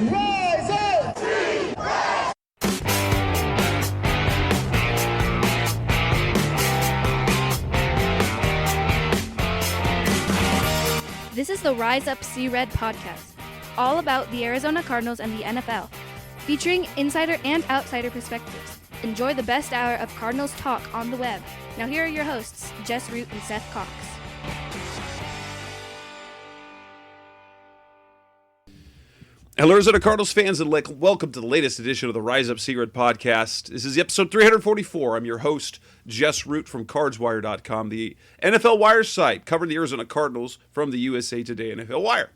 Rise up! This is the Rise Up See Red podcast, all about the Arizona Cardinals and the NFL, featuring insider and outsider perspectives. Enjoy the best hour of Cardinals talk on the web. Now here are your hosts, Jess Root and Seth Cox. Hello, Arizona Cardinals fans, and welcome to the latest edition of the Rise Up See Red podcast. This is episode 344. I'm your host, Jess Root from CardsWire.com, the NFL Wire site covering the Arizona Cardinals from the USA Today NFL Wire.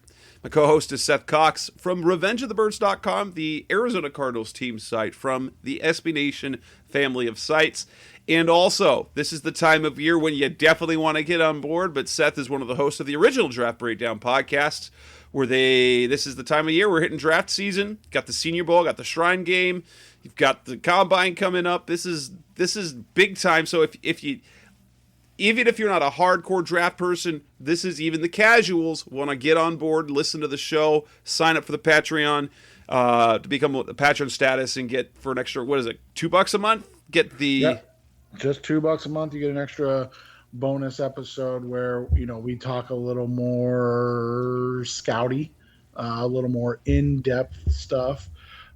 My co-host is Seth Cox from RevengeOfTheBirds.com, the Arizona Cardinals team site from the SB Nation family of sites. And also, this is the time of year when you definitely want to get on board, but Seth is one of the hosts of the original Draft Breakdown podcast, where this is the time of year we're hitting draft season. Got the Senior Bowl, got the Shrine Game, you've got the Combine coming up. This is big time. So even if you're not a hardcore draft person, this is even the casuals want to get on board, listen to the show, sign up for the Patreon to become a patron status and get for an extra, what is it, $2 a month? Get the just $2 a month. You get an extra bonus episode where we talk a little more scouty, a little more in-depth stuff.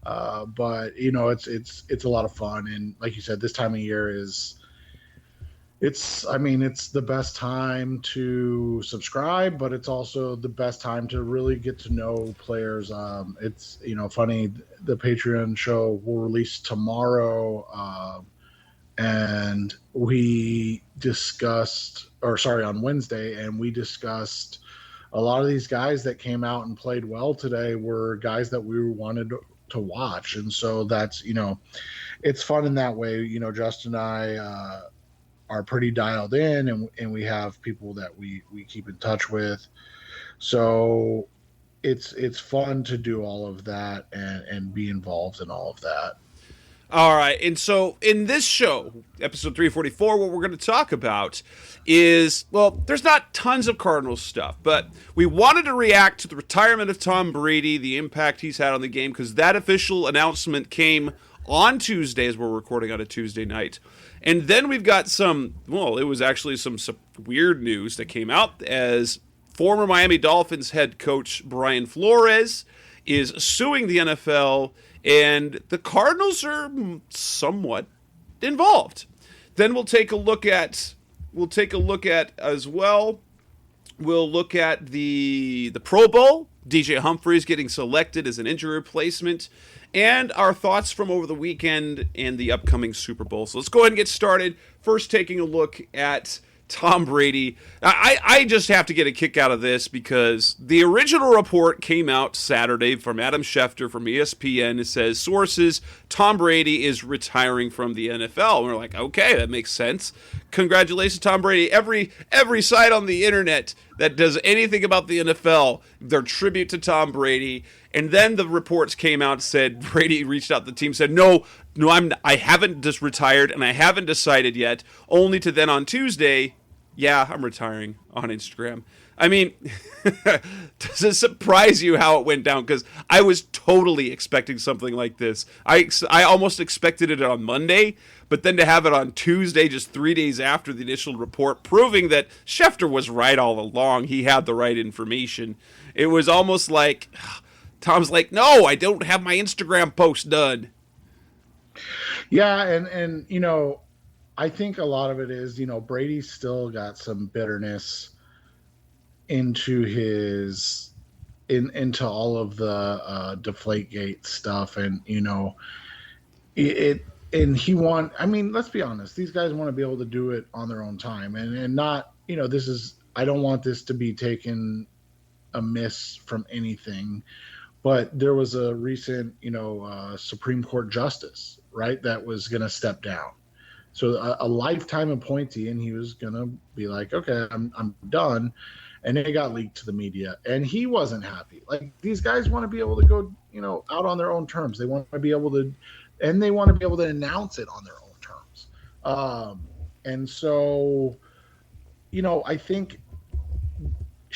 But it's a lot of fun, and like you said, this time of year it's the best time to subscribe, but it's also the best time to really get to know players. It's funny, the Patreon show will release tomorrow, and we discussed, on Wednesday, and we discussed a lot of these guys that came out and played well today were guys that we wanted to watch. And so that's, it's fun in that way. Justin and I are pretty dialed in, and we have people that we keep in touch with. So it's fun to do all of that and be involved in all of that. All right, and so in this show, episode 344, what we're going to talk about is, well, there's not tons of Cardinals stuff, but we wanted to react to the retirement of Tom Brady, the impact he's had on the game, because that official announcement came on Tuesday, as we're recording on a Tuesday night. And then we've got some weird news that came out as former Miami Dolphins head coach Brian Flores is suing the NFL, and the Cardinals are somewhat involved. Then we'll take a look at as well. We'll look at the Pro Bowl, DJ Humphries getting selected as an injury replacement, and our thoughts from over the weekend and the upcoming Super Bowl. So let's go ahead and get started. First, taking a look at Tom Brady. I just have to get a kick out of this because the original report came out Saturday from Adam Schefter from ESPN. It says, sources, Tom Brady is retiring from the NFL. And we're like, okay, that makes sense. Congratulations, Tom Brady. Every site on the internet that does anything about the NFL, their tribute to Tom Brady. And then the reports came out, said Brady reached out to the team, said, no, I haven't just retired and I haven't decided yet, only to then on Tuesday, yeah, I'm retiring on Instagram. I mean, does it surprise you how it went down? Because I was totally expecting something like this. I almost expected it on Monday, but then to have it on Tuesday, just 3 days after the initial report, proving that Schefter was right all along, he had the right information. It was almost like Tom's like, no, I don't have my Instagram post done. Yeah, and I think a lot of it is, Brady's still got some bitterness into into all of the Deflategate stuff, and let's be honest, these guys want to be able to do it on their own time, and not, I don't want this to be taken amiss from anything, but there was a recent, Supreme Court justice, right, that was going to step down. So a lifetime appointee, and he was going to be like, okay, I'm done. And it got leaked to the media, and he wasn't happy. Like, these guys want to be able to go, out on their own terms. They want to be able to, and they want to be able to announce it on their own terms. And so, I think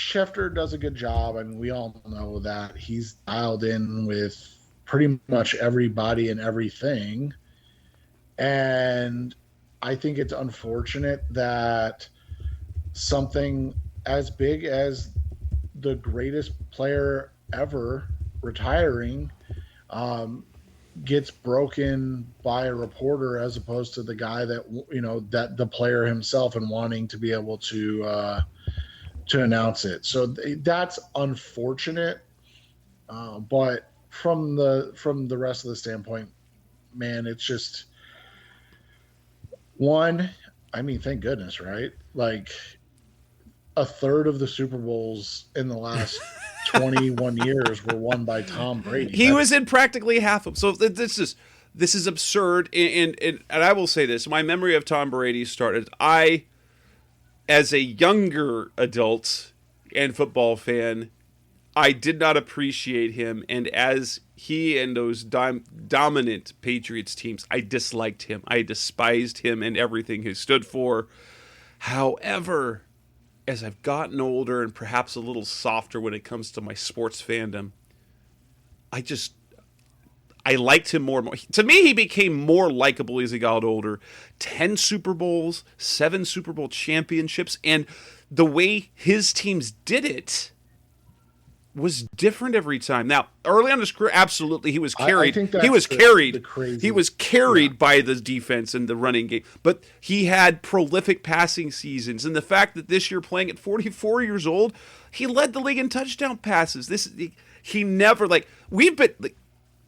Schefter does a good job. I mean, we all know that he's dialed in with pretty much everybody and everything. And I think it's unfortunate that something as big as the greatest player ever retiring gets broken by a reporter as opposed to the guy that that the player himself and wanting to be able to announce it. So that's unfortunate. But from the rest of the standpoint, man, it's just one. I mean, thank goodness, right? Like a third of the Super Bowls in the last 21 years were won by Tom Brady. He was in practically half of them. So this is absurd. And I will say this: my memory of Tom Brady started. As a younger adult and football fan, I did not appreciate him, and as he and those dominant Patriots teams, I disliked him. I despised him and everything he stood for. However, as I've gotten older and perhaps a little softer when it comes to my sports fandom, I liked him more and more. To me, he became more likable as he got older. 10 Super Bowls, 7 Super Bowl championships, and the way his teams did it was different every time. Now, early on his career, absolutely, he was carried. He was carried by the defense and the running game. But he had prolific passing seasons, and the fact that this year, playing at 44 years old, he led the league in touchdown passes. He never we've been.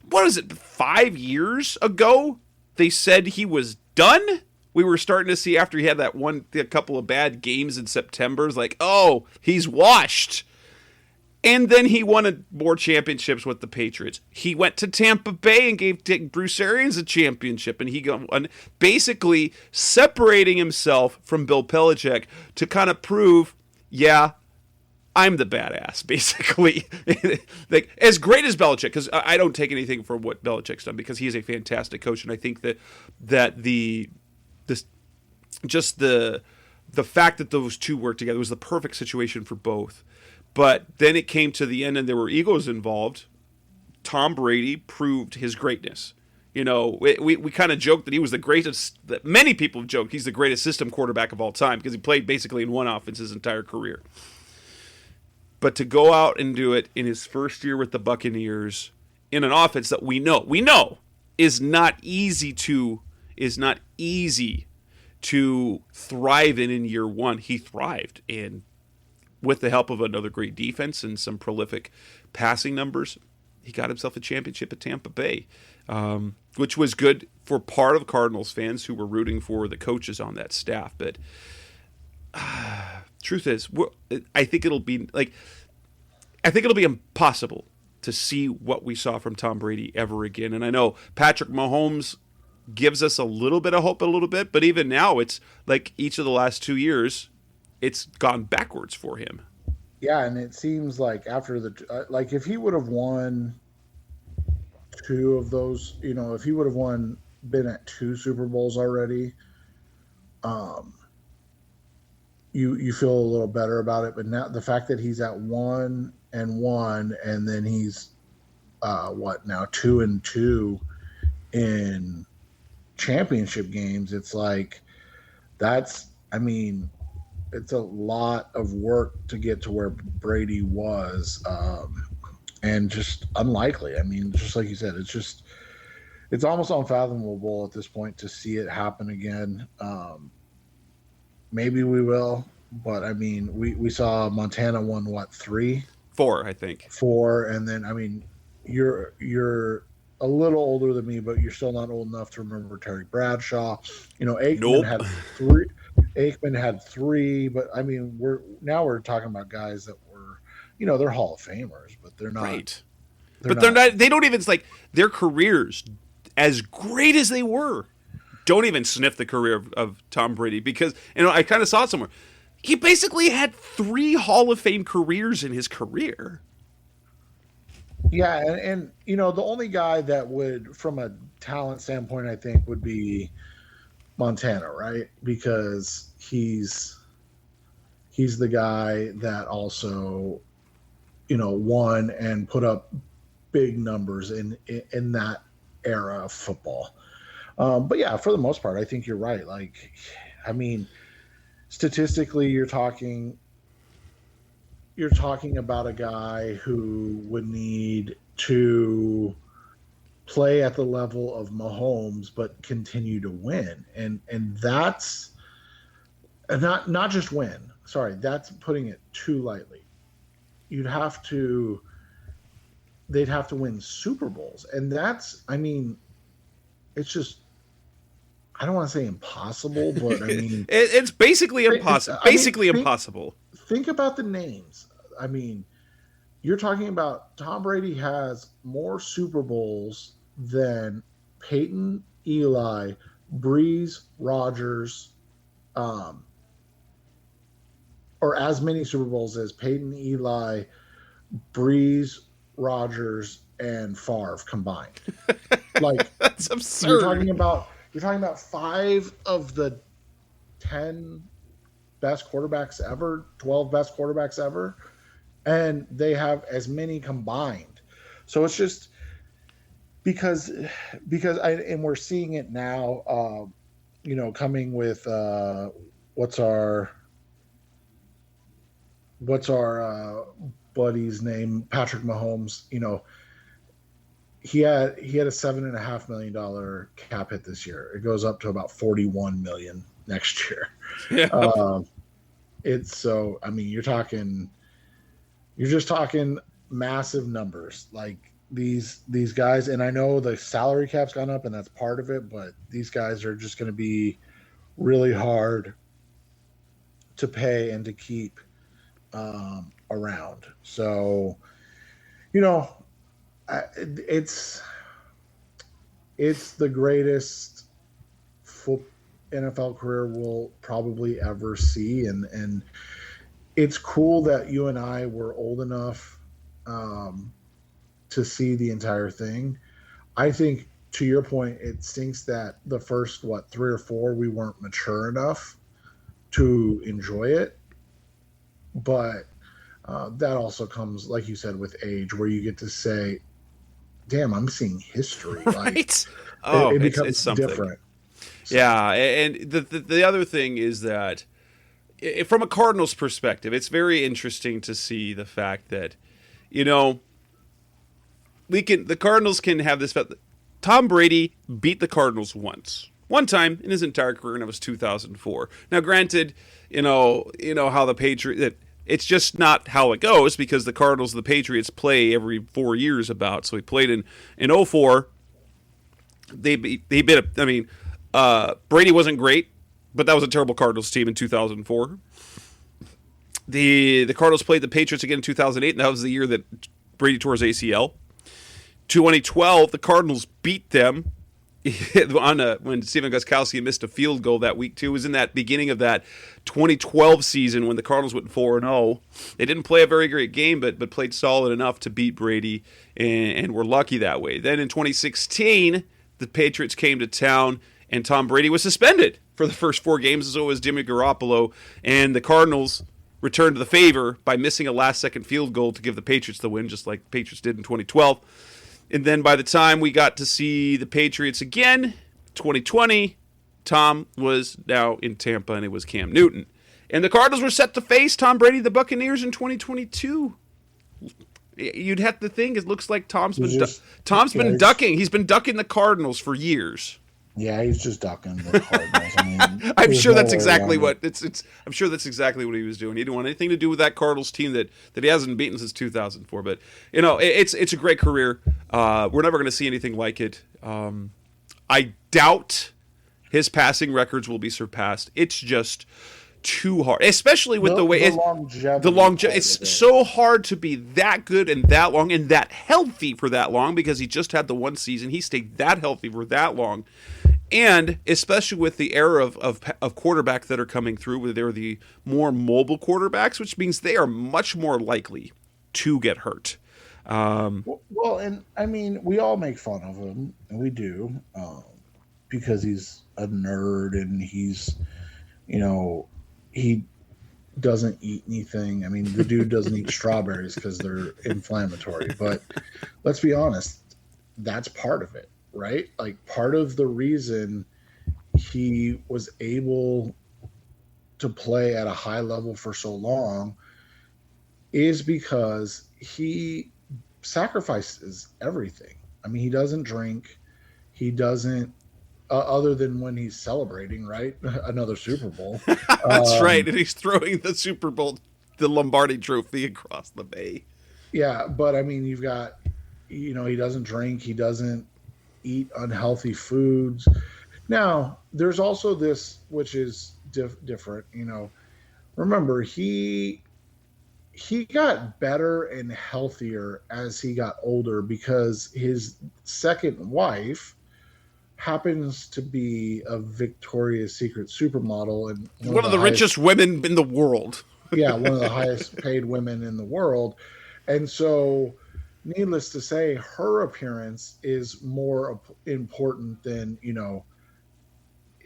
What is it, 5 years ago, they said he was done? We were starting to see after he had a couple of bad games in September, oh, he's washed. And then he won more championships with the Patriots. He went to Tampa Bay and gave Bruce Arians a championship, and he got basically separating himself from Bill Belichick to kind of prove, yeah, I'm the badass, basically. As great as Belichick, because I don't take anything from what Belichick's done, because he is a fantastic coach, and I think that the fact that those two worked together was the perfect situation for both. But then it came to the end, and there were egos involved. Tom Brady proved his greatness. We kind of joked that he was the greatest. That many people have joked he's the greatest system quarterback of all time because he played basically in one offense his entire career. But to go out and do it in his first year with the Buccaneers in an offense that we know is not easy to thrive in year one. He thrived, and with the help of another great defense and some prolific passing numbers, he got himself a championship at Tampa Bay, which was good for part of Cardinals fans who were rooting for the coaches on that staff. But truth is, I think it'll be impossible to see what we saw from Tom Brady ever again. And I know Patrick Mahomes gives us a little bit of hope, but even now, it's like each of the last 2 years, it's gone backwards for him. Yeah, and it seems like after if he would have won two of those, if he would have been at 2 Super Bowls already, you feel a little better about it. But now the fact that he's at 1-1, and then he's 2-2 in championship games, it's like it's a lot of work to get to where Brady was, and just unlikely. I mean, just like you said, it's almost unfathomable at this point to see it happen again. Maybe we will, but I mean, we saw Montana won 3? 4, I think. 4, and then I mean, you're a little older than me, but you're still not old enough to remember Terry Bradshaw. Aikman had 3. Aikman had 3, but I mean, we're talking about guys that were, they're Hall of Famers, but they're not. Right. They're not. They don't even their careers, as great as they were, don't even sniff the career of Tom Brady, because I kind of saw it somewhere. He basically had 3 Hall of Fame careers in his career. Yeah, and the only guy that would, from a talent standpoint, I think would be Montana, right? Because he's he's the guy that also, won and put up big numbers in that era of football. But yeah, for the most part, I think you're right. Like, I mean, statistically, you're talking about a guy who would need to play at the level of Mahomes but continue to win. And that's not just win. Sorry, that's putting it too lightly. You'd have to they'd have to win Super Bowls. And that's, I mean, it's just, I don't want to say impossible, but I mean, It's basically impossible. Basically impossible. Think about the names. I mean, you're talking about Tom Brady has more Super Bowls than Peyton, Eli, Breeze, Rodgers, or as many Super Bowls as Peyton, Eli, Breeze, Rodgers, and Favre combined. Like, That's absurd. You're talking about 5 of the 10 best quarterbacks ever, 12 best quarterbacks ever, and they have as many combined. So it's just because and we're seeing it now. Coming with what's our buddy's name, Patrick Mahomes. He had a $7.5 million cap hit this year. It goes up to about 41 million next year. Yeah. It's so, I mean, you're just talking massive numbers. Like these guys, and I know the salary cap's gone up and that's part of it, but these guys are just going to be really hard to pay and to keep around. So, it's the greatest NFL career we'll probably ever see, and it's cool that you and I were old enough to see the entire thing. I think, to your point, it stinks that the first 3 or 4 we weren't mature enough to enjoy it, but that also comes, like you said, with age, where you get to say, damn, I'm seeing history. Right. It becomes it's something different. So. Yeah, and the other thing is that from a Cardinals perspective, it's very interesting to see the fact that, the Cardinals can have this. Tom Brady beat the Cardinals one time in his entire career, and it was 2004. Now, granted, how the Patriots. It's just not how it goes, because the Cardinals and the Patriots play every 4 years about. So he played in 2004. They beat. I mean, Brady wasn't great, but that was a terrible Cardinals team in 2004. The Cardinals played the Patriots again in 2008, and that was the year that Brady tore his ACL. 2012, the Cardinals beat them when Stephen Gostkowski missed a field goal that week too. It was in that beginning of that 2012 season when the Cardinals went 4-0. They didn't play a very great game, but played solid enough to beat Brady, and were lucky that way. Then in 2016, the Patriots came to town, and Tom Brady was suspended for the first 4 games, as so was Jimmy Garoppolo, and the Cardinals returned the favor by missing a last-second field goal to give the Patriots the win, just like the Patriots did in 2012. And then by the time we got to see the Patriots again, 2020, Tom was now in Tampa, and it was Cam Newton. And the Cardinals were set to face Tom Brady, the Buccaneers, in 2022. You'd have to think it looks like Tom's been ducking. He's been ducking the Cardinals for years. Yeah, he's just ducking the Cardinals. I mean, I'm sure that's exactly what I'm sure that's exactly what he was doing. He didn't want anything to do with that Cardinals team that he hasn't beaten since 2004. But it's a great career. We're never going to see anything like it. I doubt his passing records will be surpassed. It's just too hard, especially with the way the longevity. It's so hard to be that good and that long and that healthy for that long, because he just had the one season. He stayed that healthy for that long. And especially with the era of quarterbacks that are coming through, where they're the more mobile quarterbacks, which means they are much more likely to get hurt. Well, and I mean, we all make fun of him, and we do, because he's a nerd, and he's, he doesn't eat anything. I mean, the dude doesn't eat strawberries because they're inflammatory. But let's be honest, that's part of it, right? Like part of the reason he was able to play at a high level for so long is because he sacrifices everything. I mean, he doesn't drink. He doesn't, other than when he's celebrating, right? Another Super Bowl. That's right. And he's throwing the Super Bowl, the Lombardi trophy across the bay. Yeah. But I mean, you've got, he doesn't drink. He doesn't eat unhealthy foods. Now, there's also this, which is different. Remember, he got better and healthier as he got older because his second wife happens to be a Victoria's Secret supermodel and one of the richest women in the world. Yeah, one of the highest paid women in the world. And so, needless to say, her appearance is more important than,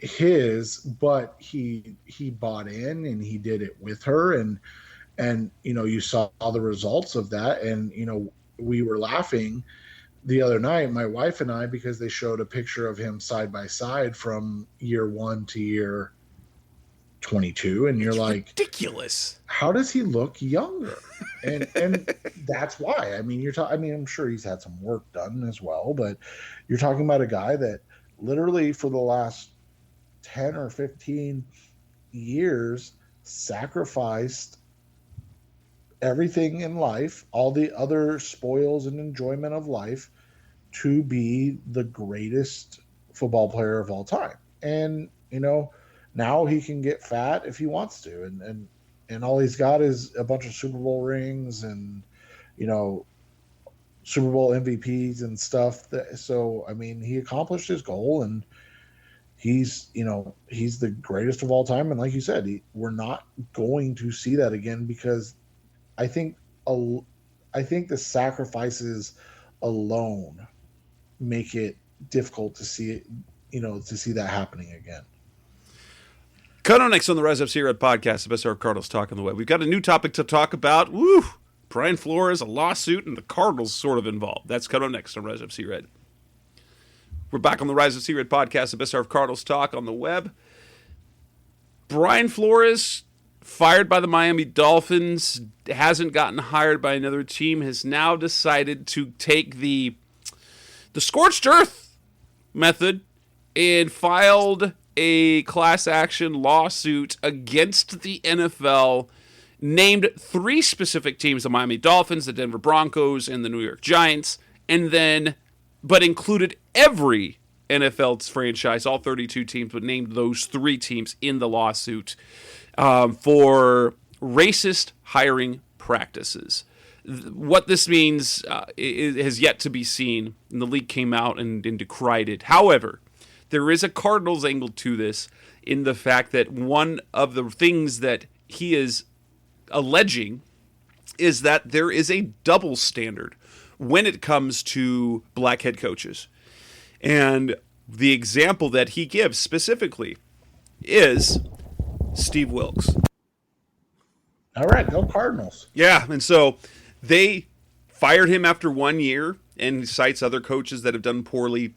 his, but he bought in and he did it with her, and you saw the results of that. And we were laughing the other night, my wife and I, because they showed a picture of him side by side from year 1 to year 22, and you're like, ridiculous, how does he look younger? And that's why. I mean, I'm sure he's had some work done as well, but you're talking about a guy that literally for the last 10 or 15 years sacrificed everything in life, all the other spoils and enjoyment of life, to be the greatest football player of all time. And now he can get fat if he wants to, and all he's got is a bunch of Super Bowl rings and Super Bowl MVPs and stuff. So I mean, he accomplished his goal, and he's the greatest of all time. And like you said, we're not going to see that again, because I think the sacrifices alone make it difficult to see it, to see that happening again. Coming on next on the Rise Up C-Red podcast, the best of our Cardinals talk on the web. We've got a new topic to talk about. Woo! Brian Flores, a lawsuit, and the Cardinals sort of involved. That's coming on next on Rise Up C-Red. We're back on the Rise Up C-Red podcast, the best of our Cardinals talk on the web. Brian Flores, fired by the Miami Dolphins, hasn't gotten hired by another team, has now decided to take the scorched earth method and filed a class action lawsuit against the NFL, named 3 specific teams: the Miami Dolphins, the Denver Broncos, and the New York Giants, but included every NFL franchise, all 32 teams, but named those 3 teams in the lawsuit for racist hiring practices. What this means has yet to be seen, and the league came out and decried it. However, there is a Cardinals angle to this, in the fact that one of the things that he is alleging is that there is a double standard when it comes to black head coaches. And the example that he gives specifically is Steve Wilks. All right, go Cardinals. Yeah, and so they fired him after 1 year, and he cites other coaches that have done poorly,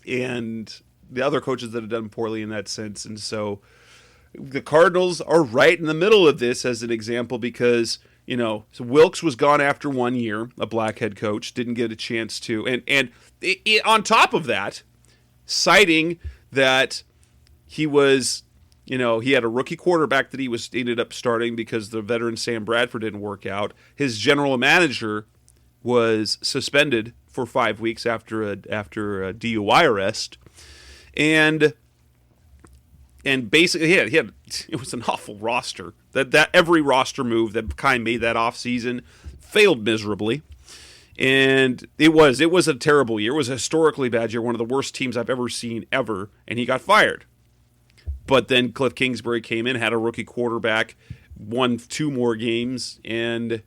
and the other coaches that have done poorly in that sense. And so the Cardinals are right in the middle of this as an example, because so Wilks was gone after 1 year, a black head coach, didn't get a chance to, and on top of that, citing that he was, he had a rookie quarterback that he ended up starting because the veteran Sam Bradford didn't work out. His general manager was suspended for 5 weeks after a DUI arrest, and basically it was an awful roster. That every roster move that Kai made that offseason failed miserably. And it was a terrible year. It was a historically bad year, one of the worst teams I've ever seen ever, and he got fired. But then Cliff Kingsbury came in, had a rookie quarterback, won 2 more games, and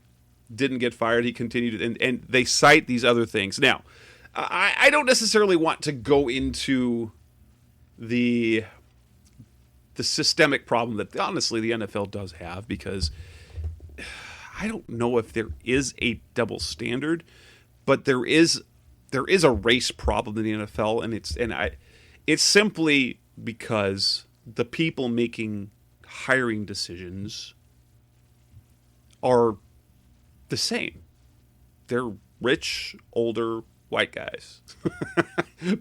didn't get fired. He continued, and they cite these other things. Now, I don't necessarily want to go into the the systemic problem that honestly the NFL does have, because I don't know if there is a double standard, but there is a race problem in the NFL, and it's simply because the people making hiring decisions are the same. They're rich, older, white guys,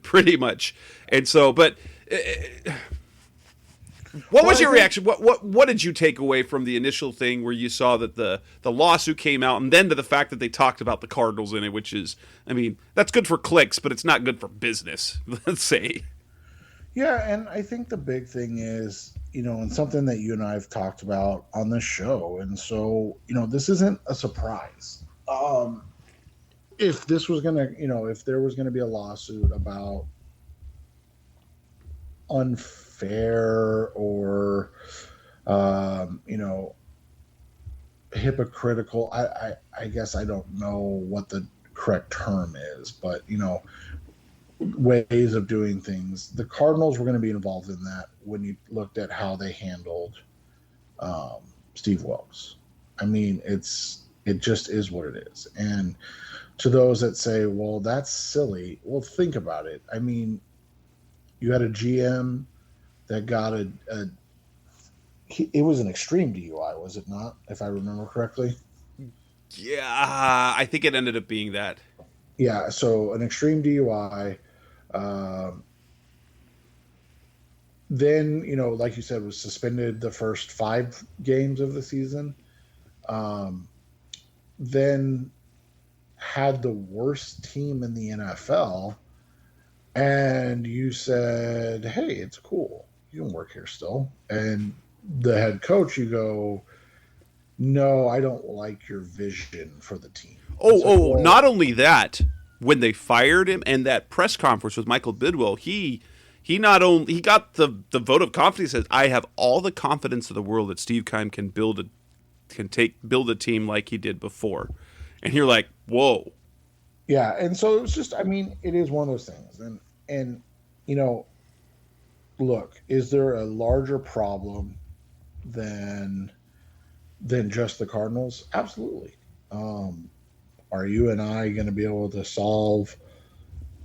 pretty much. And so, but what was your reaction? What did you take away from the initial thing where you saw that the lawsuit came out, and then to the fact that they talked about the Cardinals in it, which is, I mean, that's good for clicks, but it's not good for business, let's say. Yeah, and I think the big thing is, and something that you and I have talked about on this show, and so, this isn't a surprise. If this was gonna, if there was gonna be a lawsuit about unfair or, hypocritical, I guess I don't know what the correct term is, but, ways of doing things. The Cardinals were going to be involved in that when you looked at how they handled Steve Wilkes. I mean, it just is what it is. And to those that say, well, that's silly, well, think about it. I mean, you had a GM that got it was an extreme DUI, was it not, if I remember correctly? Yeah, I think it ended up being that. Yeah, so an extreme DUI. Then, like you said, was suspended the first 5 games of the season. Then had the worst team in the NFL. And you said, hey, it's cool. You can work here still. And the head coach, you go, no, I don't like your vision for the team. Well, not only that, when they fired him and that press conference with Michael Bidwell, he got the vote of confidence. He says, I have all the confidence in the world that Steve Keim can build a team like he did before. And you're like, whoa. Yeah, and so it was just, I mean, it is one of those things. And look, is there a larger problem than just the Cardinals? Absolutely. Are you and I going to be able to solve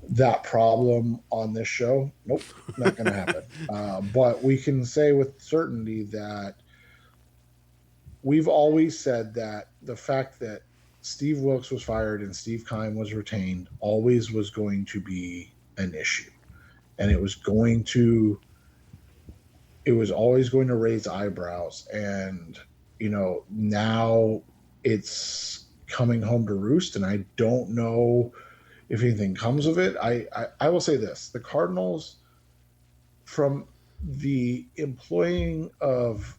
that problem on this show? Nope, not going to happen. But we can say with certainty that we've always said that the fact that Steve Wilkes was fired and Steve Keim was retained always was going to be an issue. And it was always going to raise eyebrows. And, now it's coming home to roost, and I don't know if anything comes of it. I will say this: the Cardinals, from the employing of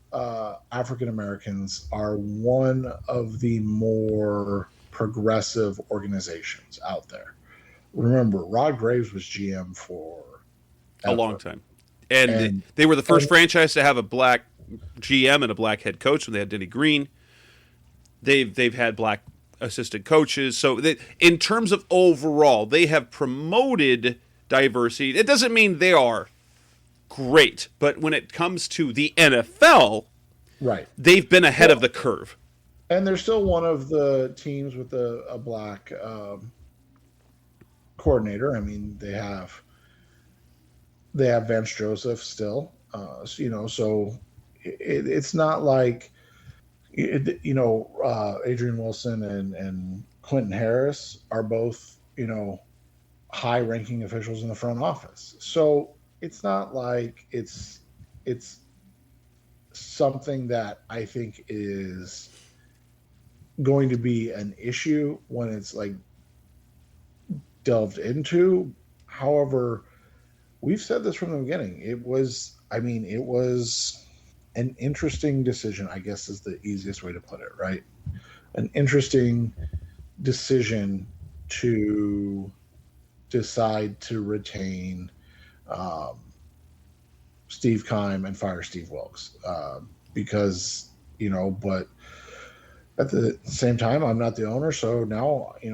African Americans, are one of the more progressive organizations out there. Remember, Rod Graves was GM for a long time, and they were the first franchise to have a black GM and a black head coach when they had Denny Green. They've had black assistant coaches. So in terms of overall, they have promoted diversity. It doesn't mean they are great, but when it comes to the NFL, right, they've been ahead of the curve. And they're still one of the teams with a black coordinator. I mean, they have Vance Joseph still, so it's not like, Adrian Wilson and Quentin Harris are both, high-ranking officials in the front office. So it's not like it's something that I think is going to be an issue when it's like delved into. However, we've said this from the beginning. It was an interesting decision, I guess is the easiest way to put it, right? An interesting decision to decide to retain Steve Keim and fire Steve Wilkes, because, but At the same time, I'm not the owner, so now I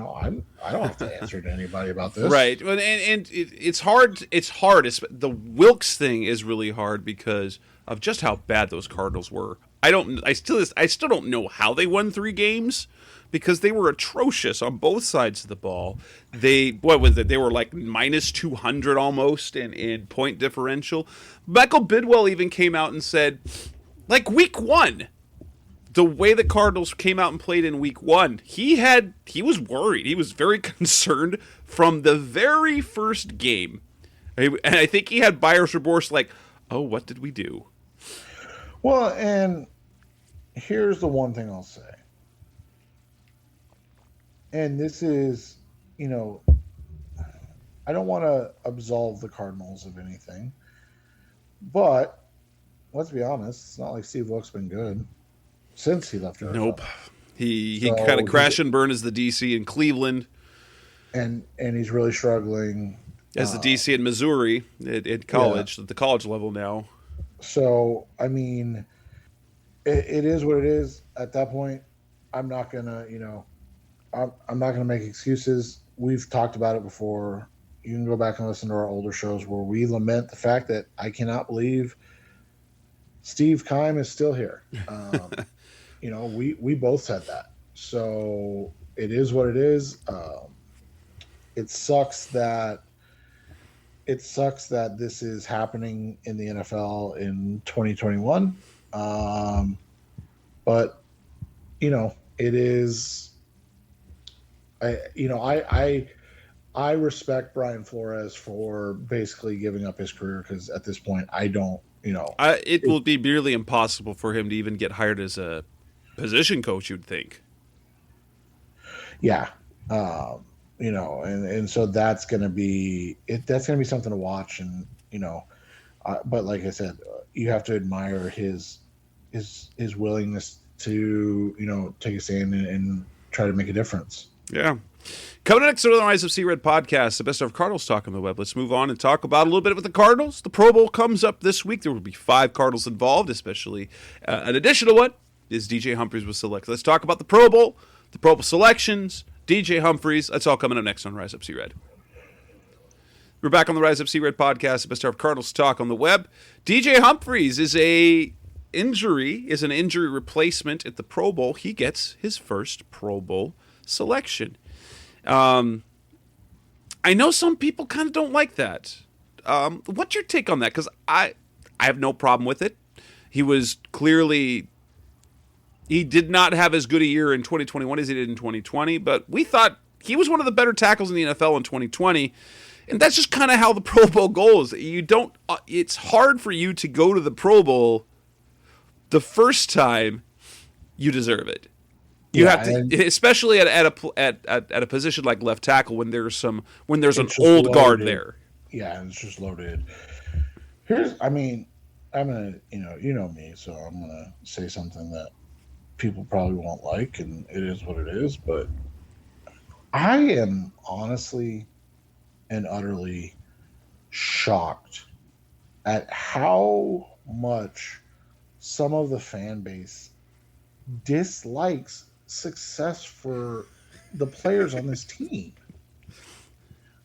don't have to answer to anybody about this. Right, and it's hard. It's hard. The Wilkes thing is really hard because of just how bad those Cardinals were. I still don't know how they won 3 games because they were atrocious on both sides of the ball. What was it? They were like minus 200 almost in point differential. Michael Bidwell even came out and said, like week 1. The way the Cardinals came out and played in week 1, he was worried. He was very concerned from the very first game. And I think he had buyer's remorse like, oh, what did we do? Well, and here's the one thing I'll say. And this is, I don't want to absolve the Cardinals of anything. But let's be honest, it's not like Steve Wilkes been good since he left Arizona. Nope. He kind of crash and burn as the DC in Cleveland. And he's really struggling. As the DC in Missouri at college, at the college level now. So, I mean, it is what it is. At that point, I'm not going to, I'm not going to make excuses. We've talked about it before. You can go back and listen to our older shows where we lament the fact that I cannot believe Steve Keim is still here. We both said that. So it is what it is. It sucks that this is happening in the NFL in 2021. But it is. I respect Brian Flores for basically giving up his career because at this point I don't. It will be nearly impossible for him to even get hired as a position coach, you'd think. Yeah. And so that's going to be something to watch. And, but like I said, you have to admire his willingness to, take a stand and try to make a difference. Yeah. Coming next to the Rise of Sea Red podcast, the best of Cardinals talk on the web. Let's move on and talk about a little bit with the Cardinals. The Pro Bowl comes up this week. There will be 5 Cardinals involved, especially an additional one is DJ Humphries was selected. Let's talk about the Pro Bowl selections, DJ Humphries. That's all coming up next on Rise Up Sea Red. We're back on the Rise Up Sea Red podcast, the best of Cardinals talk on the web. DJ Humphries is an injury replacement at the Pro Bowl. He gets his first Pro Bowl selection. I know some people kind of don't like that. What's your take on that? Because I have no problem with it. He did not have as good a year in 2021 as he did in 2020, but we thought he was one of the better tackles in the NFL in 2020. And that's just kind of how the Pro Bowl goes. It's hard for you to go to the Pro Bowl the first time you deserve it. You have to, especially at a position like left tackle when there's an old loaded guard there. Yeah, and it's just loaded. I'm gonna, you know me, so I'm gonna say something that people probably won't like, and it is what it is. But I am honestly and utterly shocked at how much some of the fan base dislikes success for the players on this team.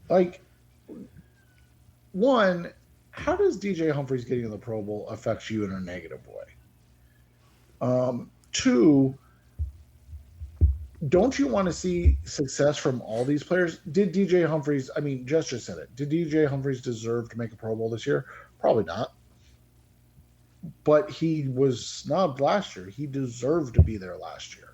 Like, one, how does DJ Humphries getting in the Pro Bowl affect you in a negative way? Two, don't you want to see success from all these players? Did DJ Humphries, Jess just said it, did DJ Humphries deserve to make a Pro Bowl this year? Probably not. But he was snubbed last year. He deserved to be there last year.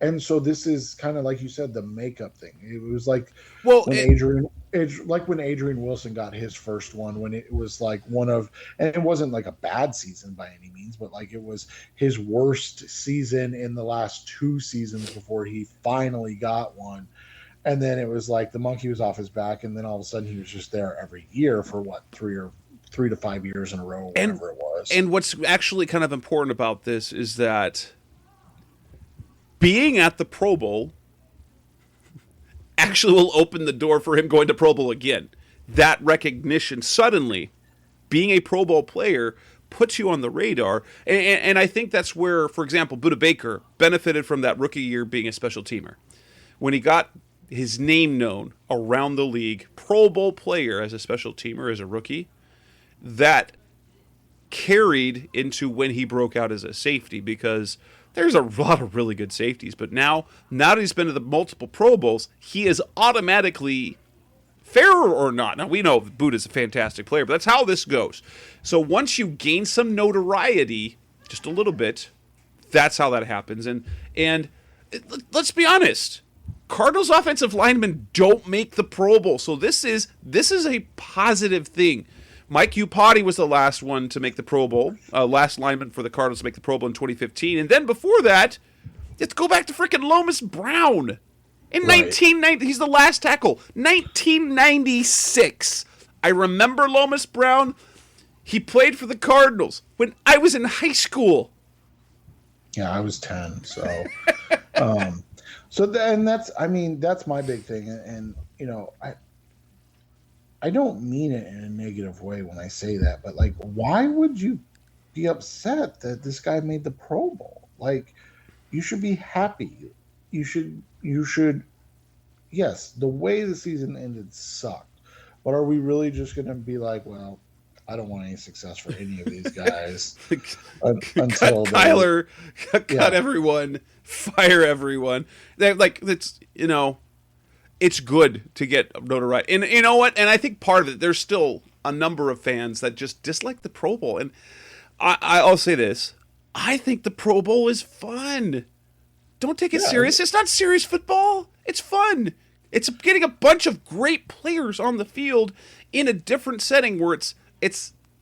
And so this is kind of like you said, the makeup thing. It was like when Adrian Wilson got his first one, when it was like and it wasn't like a bad season by any means, but like it was his worst season in the last 2 seasons before he finally got one. And then it was like the monkey was off his back, and then all of a sudden he was just there every year for 3 to 5 years in a row, whatever it was. And what's actually kind of important about this is that being at the Pro Bowl actually will open the door for him going to Pro Bowl again. That recognition, suddenly, being a Pro Bowl player puts you on the radar. And I think that's where, for example, Budda Baker benefited from that rookie year being a special teamer. When he got his name known around the league, Pro Bowl player as a special teamer, as a rookie, that carried into when he broke out as a safety, because there's a lot of really good safeties. But now that he's been to the multiple Pro Bowls, he is automatically, fair or not. Now, we know Budda's a fantastic player, but that's how this goes. So once you gain some notoriety, just a little bit, that's how that happens. And let's be honest, Cardinals offensive linemen don't make the Pro Bowl. So this is a positive thing. Mike Iupati was the last one to make the Pro Bowl, last lineman for the Cardinals to make the Pro Bowl in 2015. And then before that, let's go back to freaking Lomas Brown. In 1990, he's the last tackle. 1996. I remember Lomas Brown. He played for the Cardinals when I was in high school. Yeah, I was 10. So, that's my big thing. And I don't mean it in a negative way when I say that, but like, why would you be upset that this guy made the Pro Bowl? Like, you should be happy. You should. Yes, the way the season ended sucked, but are we really just going to be like, well, I don't want any success for any of these guys until cut Kyler, cut everyone, fire everyone? It's good to get notoriety. And you know what? And I think part of it, there's still a number of fans that just dislike the Pro Bowl. And I'll say this. I think the Pro Bowl is fun. Don't take it serious. It's not serious football. It's fun. It's getting a bunch of great players on the field in a different setting where it's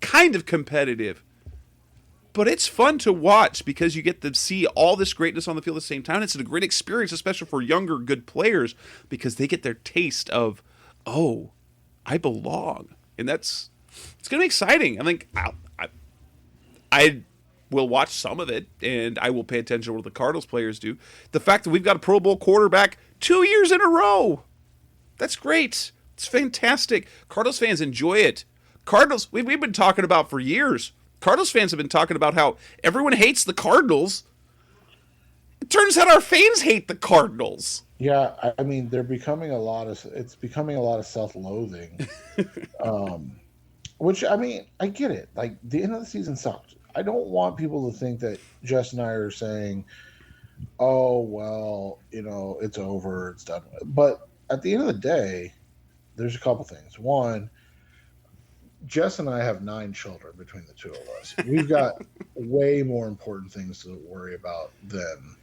kind of competitive. But it's fun to watch because you get to see all this greatness on the field at the same time. It's a great experience, especially for younger, good players, because they get their taste of, oh, I belong. And it's going to be exciting. I think I will watch some of it, and I will pay attention to what the Cardinals players do. The fact that we've got a Pro Bowl quarterback 2 years in a row, that's great. It's fantastic. Cardinals fans enjoy it. Cardinals, we've been talking about for years. Cardinals fans have been talking about how everyone hates the Cardinals. It turns out our fans hate the Cardinals. Yeah, I mean, it's becoming a lot of self-loathing. Which, I mean, I get it. Like, the end of the season sucked. I don't want people to think that Jess and I are saying, oh, well, it's over, it's done. But at the end of the day, there's a couple things. One, Jess and I have 9 children between the two of us. We've got way more important things to worry about than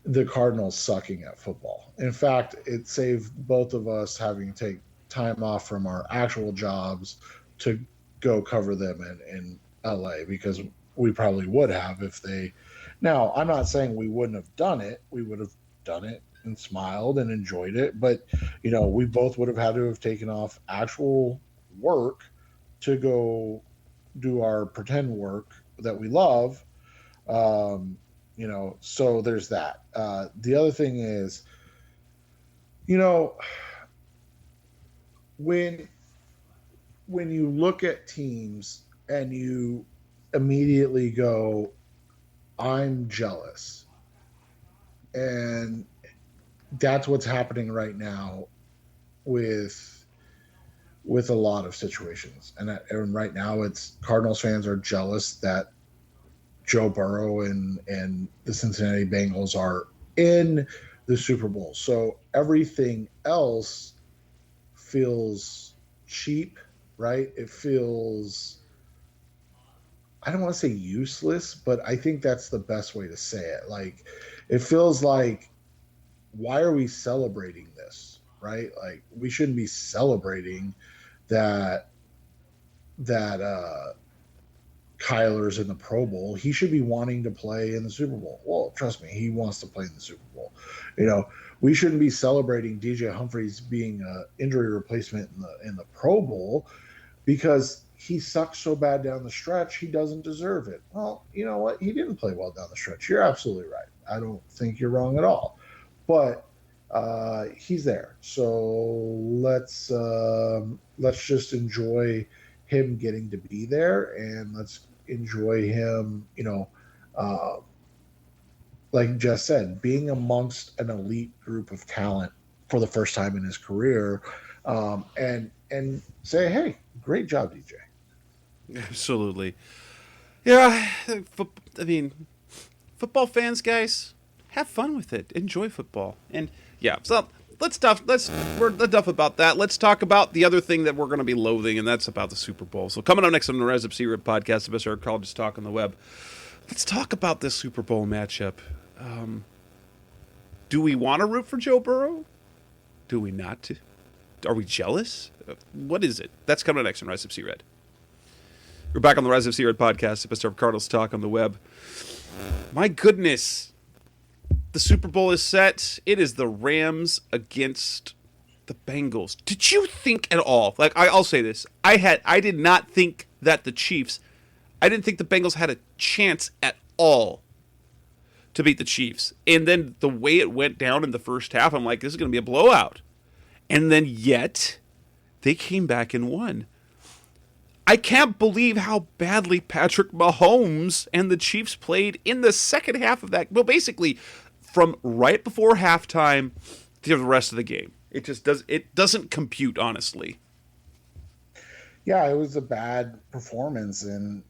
the Cardinals sucking at football. In fact, it saved both of us having to take time off from our actual jobs to go cover them in LA, because we probably would have if they. Now, I'm not saying we wouldn't have done it. We would have done it and smiled and enjoyed it, but we both would have had to have taken off actual work to go do our pretend work that we love. So there's that. The other thing is, when you look at teams and you immediately go, I'm jealous, and that's what's happening right now with a lot of situations. And right now, it's Cardinals fans are jealous that Joe Burrow and the Cincinnati Bengals are in the Super Bowl. So everything else feels cheap, right? It feels, I don't want to say useless, but I think that's the best way to say it. Like, it feels like, why are we celebrating this, right? Like, we shouldn't be celebrating that Kyler's in the Pro Bowl. He should be wanting to play in the Super Bowl. Well, trust me, he wants to play in the Super Bowl. We shouldn't be celebrating DJ Humphries being an injury replacement in the Pro Bowl because he sucks so bad down the stretch, he doesn't deserve it. Well, you know what? He didn't play well down the stretch. You're absolutely right. I don't think you're wrong at all. But he's there. So let's just enjoy him getting to be there, and let's enjoy him, like Jess said, being amongst an elite group of talent for the first time in his career, and say, hey, great job, DJ. Absolutely. Yeah, I mean, football fans, guys, have fun with it. Enjoy football. And yeah, so we're enough about that. Let's talk about the other thing that we're going to be loathing, and that's about the Super Bowl. So coming up next on the Res Up C-Rip podcast, the best our college talk on the web. Let's talk about this Super Bowl matchup. Do we want to root for Joe Burrow? Do we not? Are we jealous? What is it? That's coming up next on Rise Up C-Red. We're back on the Rise Up C-Red podcast, the best of Cardinals talk on the web. My goodness. The Super Bowl is set. It is the Rams against the Bengals. Did you think at all? Like, I'll say this. I did not think that the Chiefs, I didn't think the Bengals had a chance at all to beat the Chiefs. And then the way it went down in the first half, I'm like, this is going to be a blowout. And then yet, they came back and won. I can't believe how badly Patrick Mahomes and the Chiefs played in the second half of that. Well, basically, from right before halftime to the rest of the game. It doesn't compute, honestly. Yeah, it was a bad performance. And,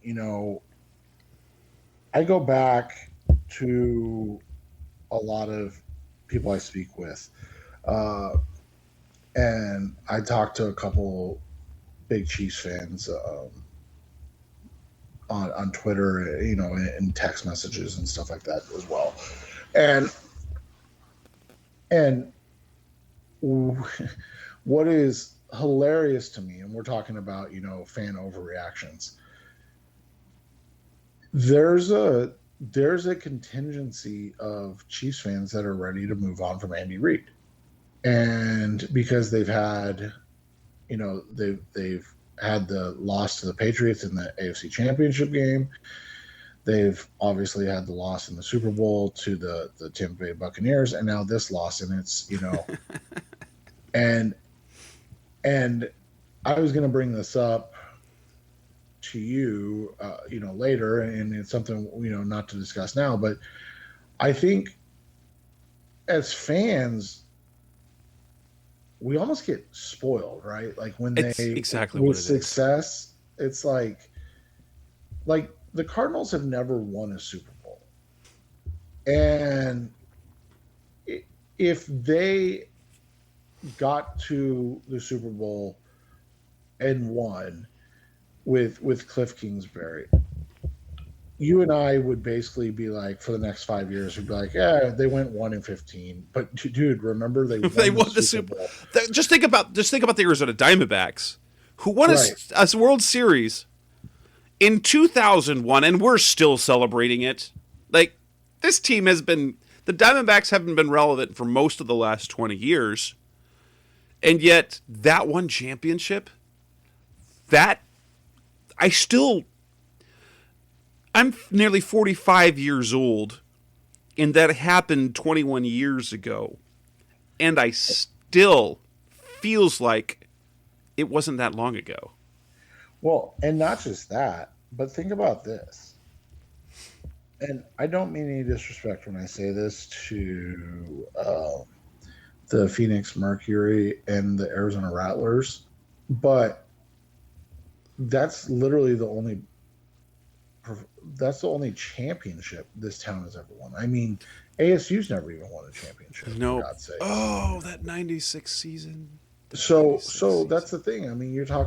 I go back to a lot of people I speak with. And I talked to a couple big Chiefs fans on Twitter, and text messages and stuff like that as well. And what is hilarious to me, and we're talking about, fan overreactions. There's a contingency of Chiefs fans that are ready to move on from Andy Reid. And because they've had, they've had the loss to the Patriots in the AFC Championship game. They've obviously had the loss in the Super Bowl to the Tampa Bay Buccaneers, and now this loss, and it's, and I was going to bring this up to you, later, and it's something, not to discuss now, but I think as fans, we almost get spoiled, right? Like when It's exactly with what it success, it's like the Cardinals have never won a Super Bowl. And if they got to the Super Bowl and won with Cliff Kingsbury, you and I would basically be like, for the next 5 years, we'd be like, yeah, they went 1-15. But dude, remember they won the Super Bowl. Just think about the Arizona Diamondbacks, who won a World Series in 2001, and we're still celebrating it. Like, this team the Diamondbacks haven't been relevant for most of the last 20 years, and yet that one championship, I'm nearly 45 years old, and that happened 21 years ago. And I still feels like it wasn't that long ago. Well, and not just that, but think about this. And I don't mean any disrespect when I say this to the Phoenix Mercury and the Arizona Rattlers, but that's literally the only championship this town has ever won. I mean, ASU's never even won a championship. No. For God's sake. Oh, that 96 season. So that's the thing. I mean, you're just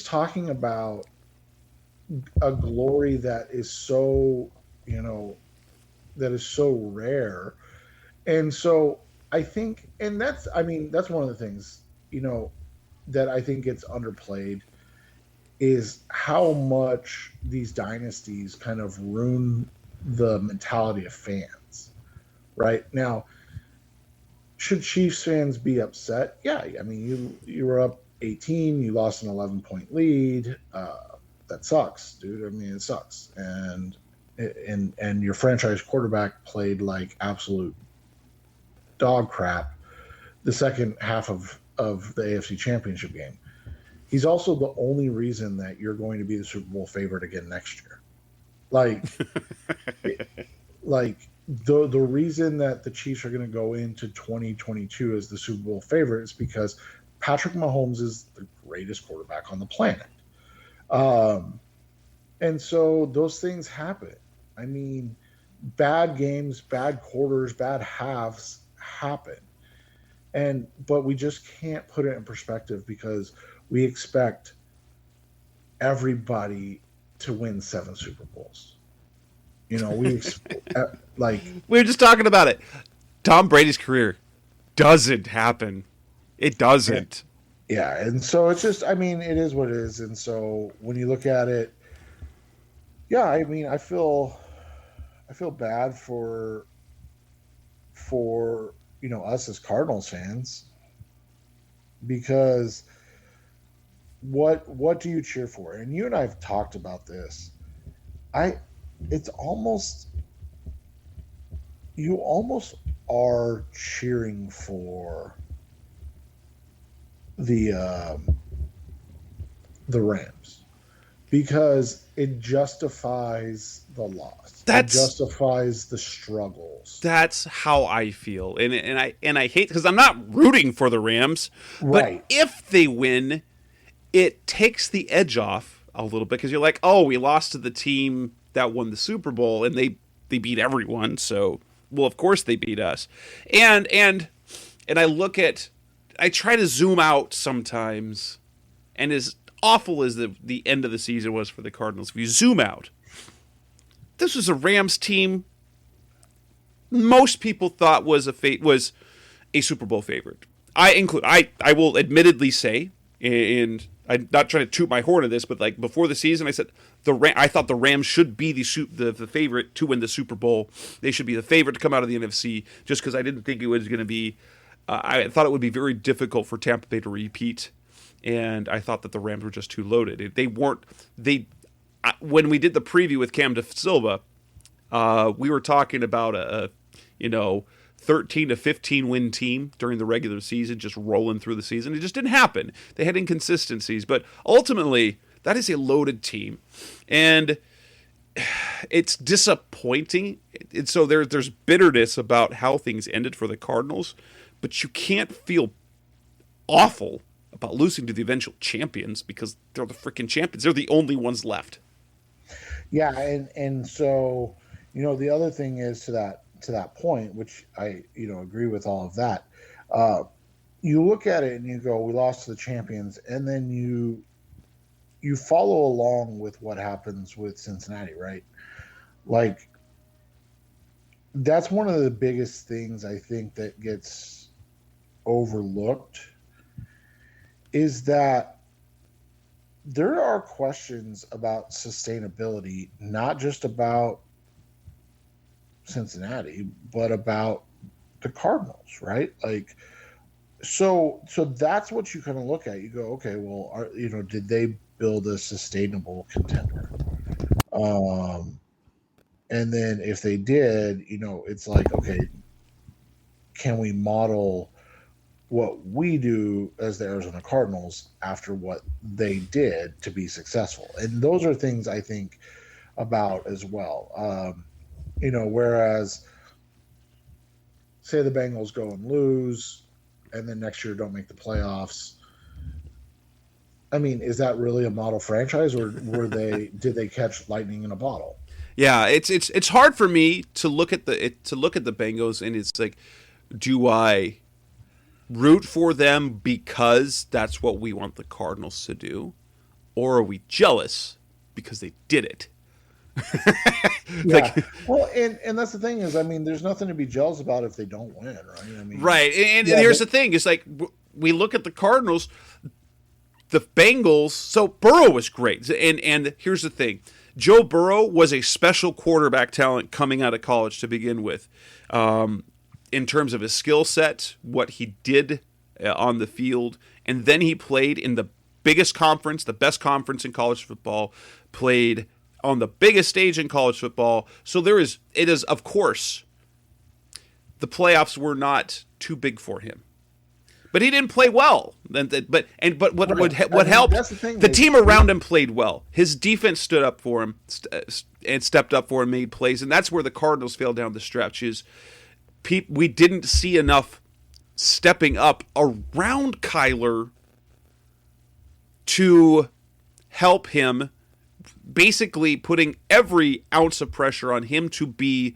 talking about a glory that is so, that is so rare. And so I think, and that's one of the things, that I think gets underplayed is how much these dynasties kind of ruin the mentality of fans. Right now, should Chiefs fans be upset? Yeah, I mean, you were up 18, you lost an 11-point lead. That sucks, dude. I mean, it sucks. And your franchise quarterback played like absolute dog crap the second half of the AFC Championship game. he's also the only reason that you're going to be the Super Bowl favorite again next year. Like, like the reason that the Chiefs are going to go into 2022 as the Super Bowl favorite is because Patrick Mahomes is the greatest quarterback on the planet. And so those things happen. I mean, bad games, bad quarters, bad halves happen. But we just can't put it in perspective because we expect everybody to win 7 Super Bowls. You know, like we were just talking about it. Tom Brady's career doesn't happen. It doesn't. Yeah, and so it's just, I mean, it is what it is. And so when you look at it, yeah, I mean, I feel bad for us as Cardinals fans, because what do you cheer for? And you and I have talked about this. It's almost, you almost are cheering for the Rams, because it justifies the loss. It justifies the struggles. That's how I feel, and I hate, because I'm not rooting for the Rams, right? But if they win, it takes the edge off a little bit, because you're like, oh, we lost to the team that won the Super Bowl, and they beat everyone, so well, of course they beat us, and I try to zoom out sometimes, and as awful as the end of the season was for the Cardinals, if you zoom out, this was a Rams team most people thought was a Super Bowl favorite. I will admittedly say, and I'm not trying to toot my horn of this, but like before the season, I said I thought the Rams should be the favorite to win the Super Bowl. They should be the favorite to come out of the NFC, just because I didn't think it was going to be. I thought it would be very difficult for Tampa Bay to repeat, and I thought that the Rams were just too loaded. They weren't. When we did the preview with Cam DeSilva, we were talking about a 13 to 15 win team during the regular season, just rolling through the season. It just didn't happen. They had inconsistencies, but ultimately that is a loaded team, and it's disappointing. And so there's bitterness about how things ended for the Cardinals, but you can't feel awful about losing to the eventual champions, because they're the freaking champions. They're the only ones left. Yeah, and so the other thing is to that point, which I agree with all of that. You look at it and you go, we lost to the champions, and then you follow along with what happens with Cincinnati, right? Like, that's one of the biggest things I think that gets overlooked, is that there are questions about sustainability, not just about Cincinnati, but about the Cardinals, right? Like, so that's what you kind of look at. You go, okay, well, did they build a sustainable contender? And then if they did, it's like, okay, can we model what we do as the Arizona Cardinals after what they did to be successful? And those are things I think about as well. Whereas say the Bengals go and lose, and then next year don't make the playoffs. I mean, is that really a model franchise, or did they catch lightning in a bottle? Yeah, it's hard for me to look at the Bengals, and it's like, do I root for them because that's what we want the Cardinals to do, or are we jealous because they did it? Yeah. Well, and that's the thing is, I mean, there's nothing to be jealous about if they don't win, right? I mean, right. And here's the thing: it's like we look at the Cardinals, the Bengals. So Burrow was great, and here's the thing: Joe Burrow was a special quarterback talent coming out of college to begin with, in terms of his skill set, what he did on the field, and then he played in the biggest conference, the best conference in college football, played on the biggest stage in college football. So it is, of course, the playoffs were not too big for him. But he didn't play well. But what helped? That's the thing. The team around him played well. His defense stood up for him and stepped up for him, made plays, and that's where the Cardinals failed down the stretch. We didn't see enough stepping up around Kyler to help him, basically putting every ounce of pressure on him to be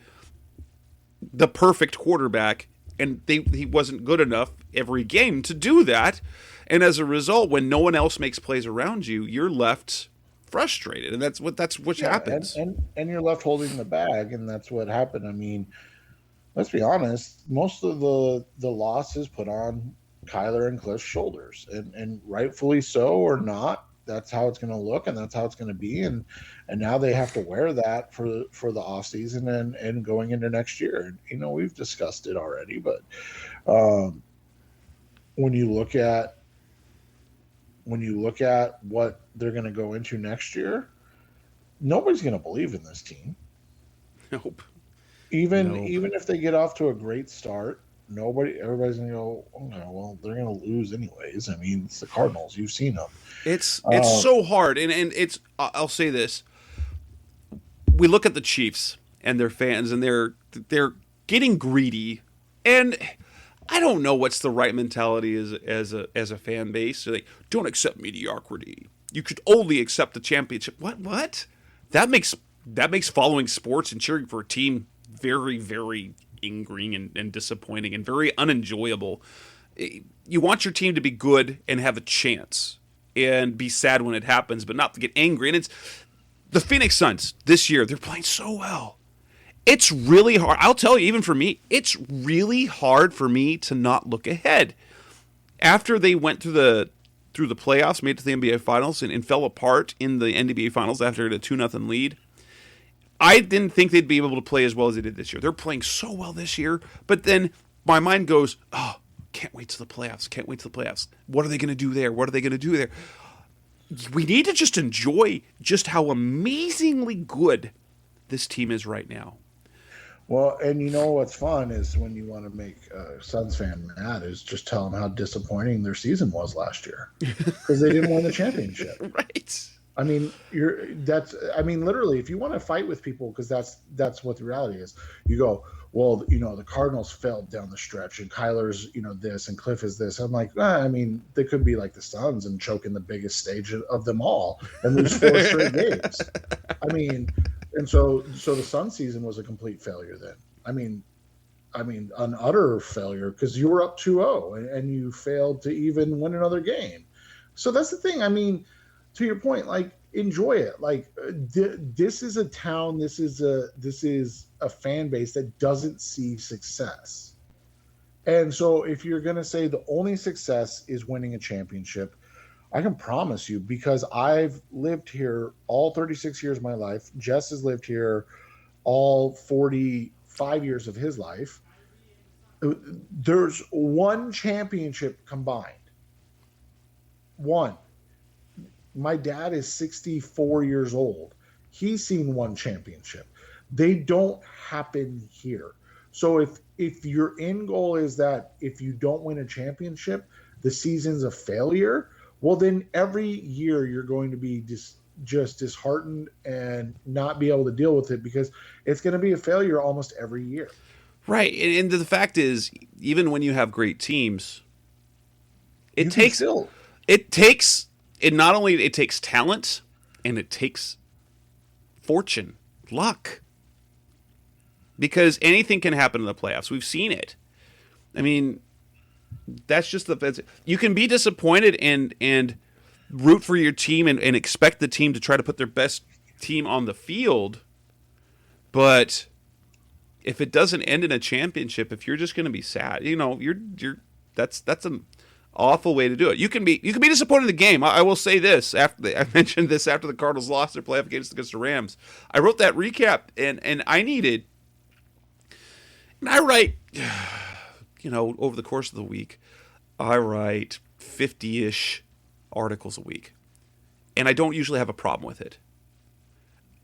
the perfect quarterback. And he wasn't good enough every game to do that. And as a result, when no one else makes plays around you, you're left frustrated. And that's what happens. And you're left holding the bag, and that's what happened. I mean, let's be honest, most of the loss is put on Kyler and Cliff's shoulders. And rightfully so or not, that's how it's going to look, and that's how it's going to be. And now they have to wear that for the offseason and going into next year. And, we've discussed it already, but when you look at what they're going to go into next year, nobody's going to believe in this team. Nope. Even if they get off to a great start, everybody's going to go, oh, no, well, they're going to lose anyways. I mean, it's the Cardinals. You've seen them. It's so hard. And it's, I'll say this. We look at the Chiefs and their fans, and they're getting greedy. And I don't know what's the right mentality as a fan base. So don't accept mediocrity. You could only accept the championship. What? That makes following sports and cheering for a team very, very angering and disappointing and very unenjoyable. You want your team to be good and have a chance and be sad when it happens, but not to get angry. And it's the Phoenix Suns this year. They're playing so well. It's really hard. I'll tell you, even for me, it's really hard for me to not look ahead. After they went through the playoffs, made it to the NBA Finals, and fell apart in the NBA Finals after a 2-0 lead, I didn't think they'd be able to play as well as they did this year. They're playing so well this year, but then my mind goes, oh, can't wait to the playoffs. Can't wait to the playoffs. What are they going to do there? What are they going to do there? We need to just enjoy just how amazingly good this team is right now. Well, and what's fun is when you want to make a Suns fan mad is just tell them how disappointing their season was last year because they didn't win the championship. Right. I mean, literally, if you want to fight with people, because that's what the reality is, you go, well, the Cardinals failed down the stretch, and Kyler's, this, and Cliff is this. I'm like, they could be like the Suns and choke in the biggest stage of them all and lose 4 straight games. I mean, and so the Sun season was a complete failure then. I mean, an utter failure because you were up 2-0 and you failed to even win another game. So that's the thing. I mean, to your point, enjoy it. This is a town. This is a fan base that doesn't see success. And so if you're going to say the only success is winning a championship, I can promise you, because I've lived here all 36 years of my life. Jess has lived here all 45 years of his life. There's one championship combined. One. My dad is 64 years old. He's seen one championship. They don't happen here. So if your end goal is that if you don't win a championship, the season's a failure, well, then every year you're going to be just disheartened and not be able to deal with it because it's going to be a failure almost every year. Right. And the fact is, even when you have great teams, it not only takes talent, and it takes fortune, luck. Because anything can happen in the playoffs. We've seen it. I mean, that's just you can be disappointed and root for your team and expect the team to try to put their best team on the field. But if it doesn't end in a championship, if you're just going to be sad, that's an awful way to do it. You can be disappointed in the game. I will say this. I mentioned this after the Cardinals lost their playoff games against the Rams. I wrote that recap, and I needed. And I write, over the course of the week, I write 50-ish articles a week, and I don't usually have a problem with it.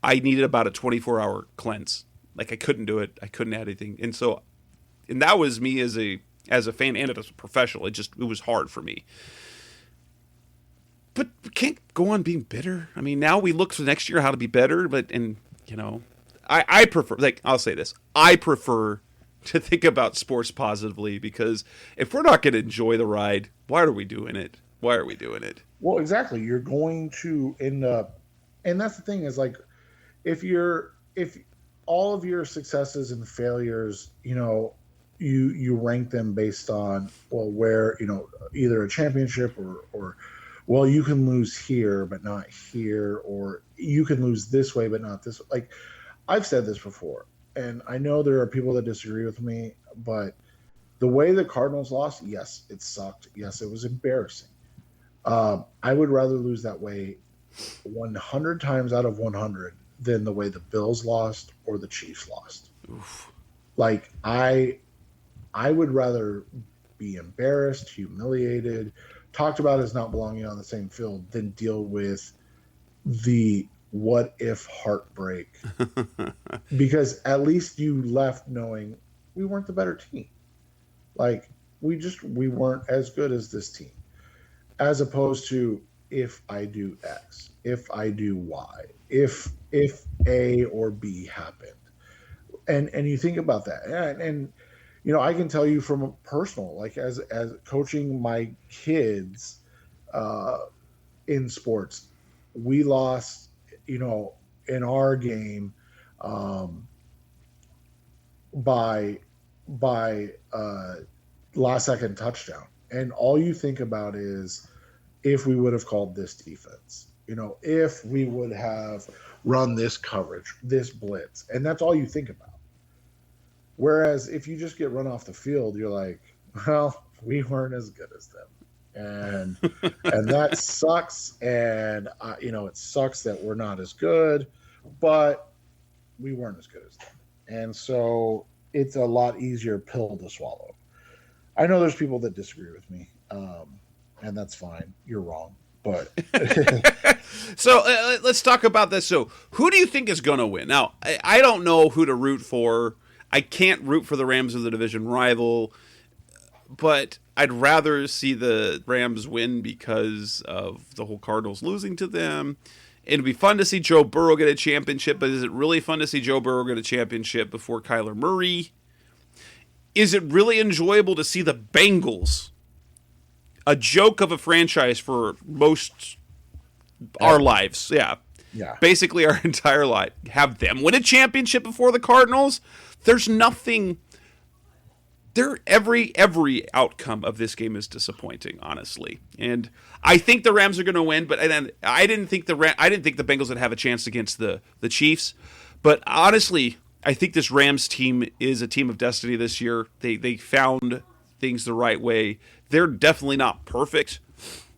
I needed about a 24-hour cleanse. I couldn't do it. I couldn't add anything, and that was me as as a fan and as a professional. It was hard for me. But we can't go on being bitter. I mean, now we look for next year how to be better. I prefer, I'll say this. I prefer to think about sports positively, because if we're not going to enjoy the ride, why are we doing it? Why are we doing it? Well, exactly. You're going to end up, and that's the thing is like, if all of your successes and failures, you rank them based on, well, where, either a championship or well, you can lose here but not here, or you can lose this way but not this way. Like, I've said this before, and I know there are people that disagree with me, but the way the Cardinals lost, yes, it sucked. Yes, it was embarrassing. I would rather lose that way 100 times out of 100 than the way the Bills lost or the Chiefs lost. Oof. Like, I would rather be embarrassed, humiliated, talked about as not belonging on the same field than deal with the what if heartbreak. Because at least you left knowing we weren't the better team. Like, we weren't as good as this team. As opposed to, if I do X, if I do Y, if A or B happened. And you think about that. And I can tell you from a personal, like, as coaching my kids in sports, we lost, in our game by last second touchdown. And all you think about is, if we would have called this defense, if we would have run this coverage, this blitz, and that's all you think about. Whereas if you just get run off the field, you're like, well, we weren't as good as them. And that sucks. And, it sucks that we're not as good, but we weren't as good as them. And so it's a lot easier pill to swallow. I know there's people that disagree with me, and that's fine. You're wrong. But so let's talk about this. So who do you think is going to win? Now, I don't know who to root for. I can't root for the Rams of the division rival, but I'd rather see the Rams win because of the whole Cardinals losing to them. It'd be fun to see Joe Burrow get a championship, but is it really fun to see Joe Burrow get a championship before Kyler Murray? Is it really enjoyable to see the Bengals, a joke of a franchise for most our lives, yeah, basically our entire life, have them win a championship before the Cardinals? There's nothing. Every outcome of this game is disappointing, honestly, and I think the Rams are going to win. But I didn't think the Bengals would have a chance against the Chiefs. But honestly, I think this Rams team is a team of destiny this year. They found things the right way. They're definitely not perfect,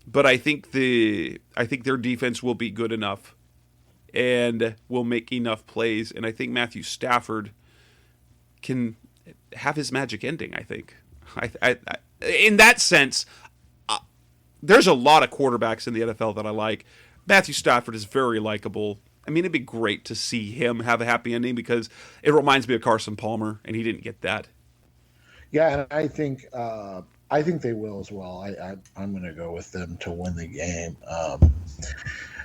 but I think their defense will be good enough and will make enough plays. And I think Matthew Stafford can have his magic ending. I think, in that sense, there's a lot of quarterbacks in the NFL that I like. Matthew Stafford is very likable. I mean, it'd be great to see him have a happy ending because it reminds me of Carson Palmer, and he didn't get that. Yeah, and I think they will as well. I'm going to go with them to win the game.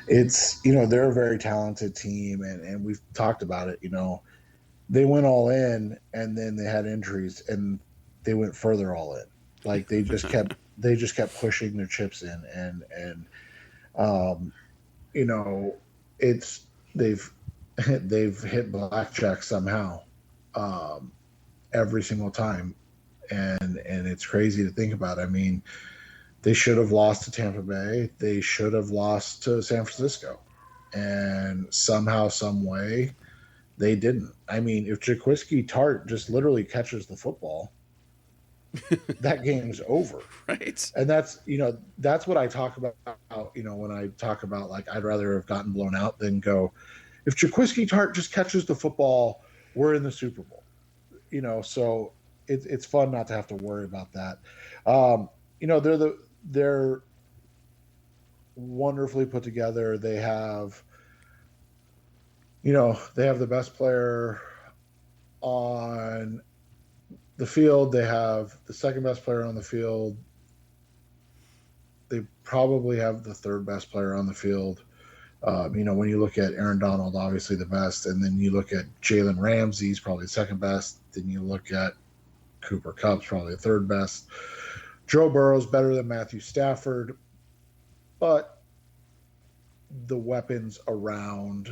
It's they're a very talented team, and we've talked about it. They went all in, and then they had injuries, and they went further all in. Like, they just kept pushing their chips in, and it's they've hit blackjack somehow every single time, and it's crazy to think about. I mean, they should have lost to Tampa Bay. They should have lost to San Francisco, and somehow, some way, they didn't. I mean, if Jaquiski Tart just literally catches the football, that game's over. Right. And that's what I talk about, when I talk about, like, I'd rather have gotten blown out than go, if Jaquiski Tart just catches the football, we're in the Super Bowl. So it's fun not to have to worry about that. They're wonderfully put together. They have the best player on the field, they have the second best player on the field. They probably have the third best player on the field. When you look at Aaron Donald, obviously the best, and then you look at Jalen Ramsey, he's probably the second best. Then you look at Cooper Kupp's probably the third best. Joe Burrow's better than Matthew Stafford, but the weapons around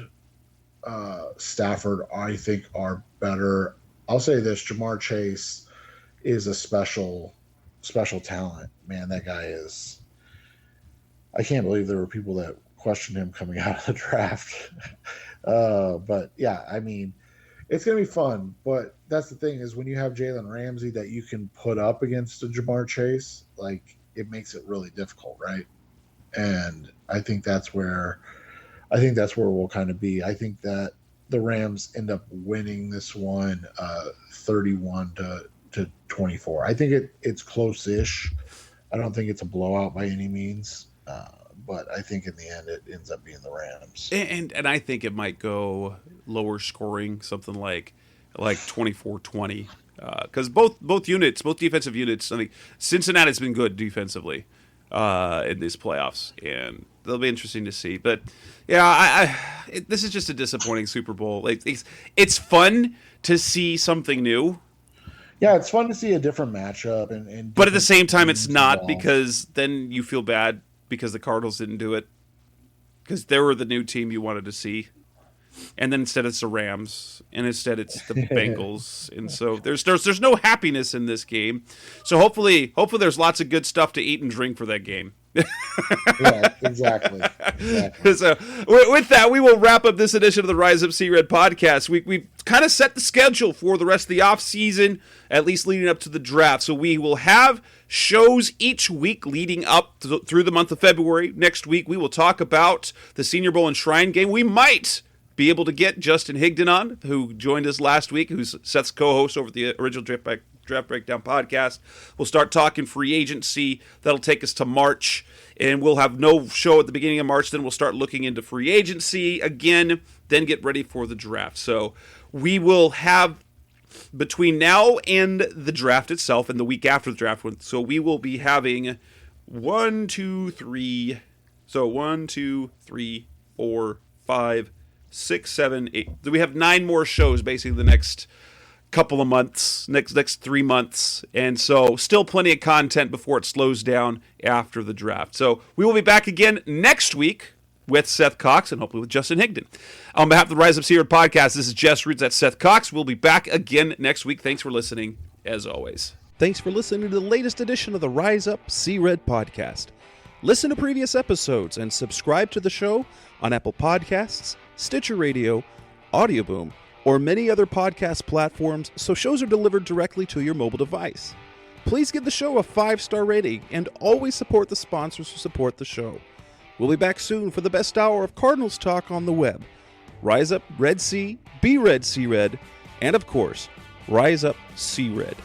Stafford, I think, are better. I'll say this: Jamar Chase is a special talent. Man, that guy is. I can't believe there were people that questioned him coming out of the draft. But yeah, I mean, it's going to be fun. But that's the thing is when you have Jalen Ramsey that you can put up against a Jamar Chase, like it makes it really difficult, right? And I think that's where we'll kind of be. I think that the Rams end up winning this one 31 to 24. I think it's close-ish. I don't think it's a blowout by any means. But I think in the end it ends up being the Rams. And I think it might go lower scoring, something like 24-20. Because both defensive units, I think Cincinnati's been good defensively in these playoffs, and they'll be interesting to see. But yeah, this is just a disappointing Super Bowl. Like it's fun to see something new. Yeah, it's fun to see a different matchup, and but at the same time, it's not, because then you feel bad because the Cardinals didn't do it, because they were the new team you wanted to see. And then instead it's the Rams, and instead it's the Bengals, and so there's no happiness in this game. So hopefully there's lots of good stuff to eat and drink for that game. Yeah, exactly. So with that, we will wrap up this edition of the Rise Up See Red podcast. We kind of set the schedule for the rest of the off season, at least leading up to the draft. So we will have shows each week leading up through the month of February. Next week we will talk about the Senior Bowl and Shrine Game. We might be able to get Justin Higdon on, who joined us last week, who's Seth's co-host over the original Draft Breakdown podcast. We'll start talking free agency. That'll take us to March, and we'll have no show at the beginning of March. Then we'll start looking into free agency again, then get ready for the draft. So we will have, between now and the draft itself and the week after the draft, so we will be having 1, 2, 3, 4, 5, 6, 7, 8. We have 9 more shows basically the next couple of months, next 3 months, and so still plenty of content before it slows down after the draft. So we will be back again next week with Seth Cox and hopefully with Justin Higdon. On behalf of the Rise Up See Red podcast, this is Jess Roots at Seth Cox. We'll be back again next week. Thanks for listening, as always. Thanks for listening to the latest edition of the Rise Up See Red podcast. Listen to previous episodes and subscribe to the show on Apple Podcasts, Stitcher Radio, Audioboom, or many other podcast platforms so shows are delivered directly to your mobile device. Please give the show a 5-star rating and always support the sponsors who support the show. We'll be back soon for the best hour of Cardinals talk on the web. Rise up, Red Sea, be Red, See Red, and of course, Rise Up, See Red.